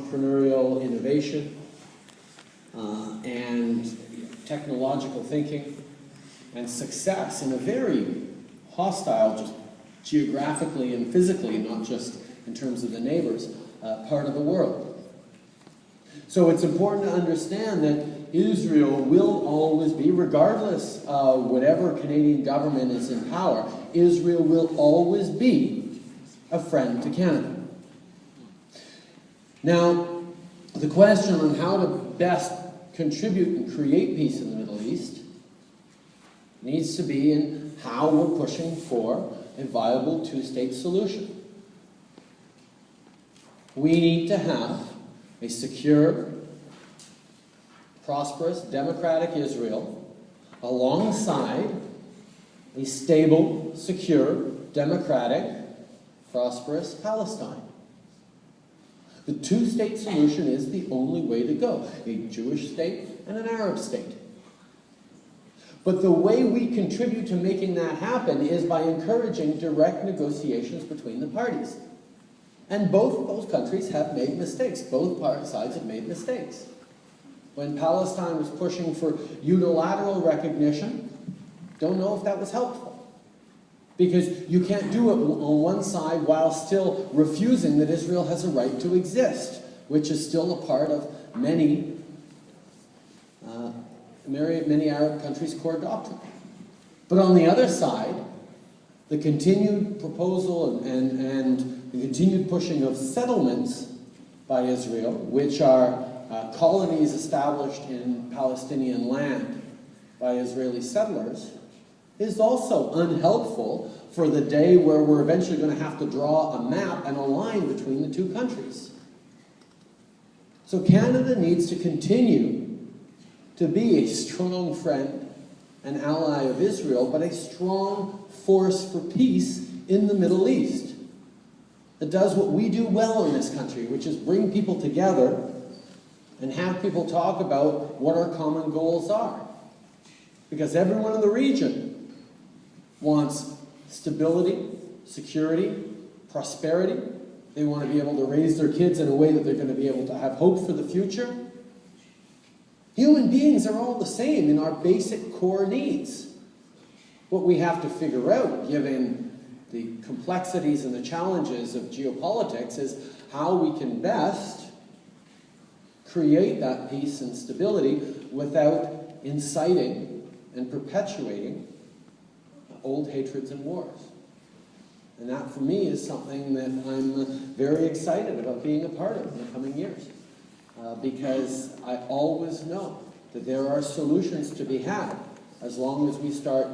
entrepreneurial innovation and technological thinking and success in a very hostile, just geographically and physically, not just in terms of the neighbors, part of the world. So it's important to understand that Israel will always be, regardless of whatever Canadian government is in power, Israel will always be a friend to Canada. Now, the question on how to best contribute and create peace in the Middle East needs to be in how we're pushing for a viable two-state solution. We need to have a secure, prosperous, democratic Israel alongside a stable, secure, democratic, prosperous Palestine. The two-state solution is the only way to go, a Jewish state and an Arab state. But the way we contribute to making that happen is by encouraging direct negotiations between the parties. And both of those countries have made mistakes. Both sides have made mistakes. When Palestine was pushing for unilateral recognition, don't know if that was helpful. Because you can't do it on one side while still refusing that Israel has a right to exist, which is still a part of many Arab countries' core doctrine. But on the other side, the continued proposal and the continued pushing of settlements by Israel, which are colonies established in Palestinian land by Israeli settlers, is also unhelpful for the day where we're eventually going to have to draw a map and a line between the two countries. So Canada needs to continue to be a strong friend and ally of Israel, but a strong force for peace in the Middle East that does what we do well in this country, which is bring people together and have people talk about what our common goals are. Because everyone in the region wants stability, security, prosperity. They want to be able to raise their kids in a way that they're going to be able to have hope for the future. Human beings are all the same in our basic core needs. What we have to figure out, given the complexities and the challenges of geopolitics, is how we can best create that peace and stability without inciting and perpetuating old hatreds and wars. And that, for me, is something that I'm very excited about being a part of in the coming years. Because I always know that there are solutions to be had as long as we start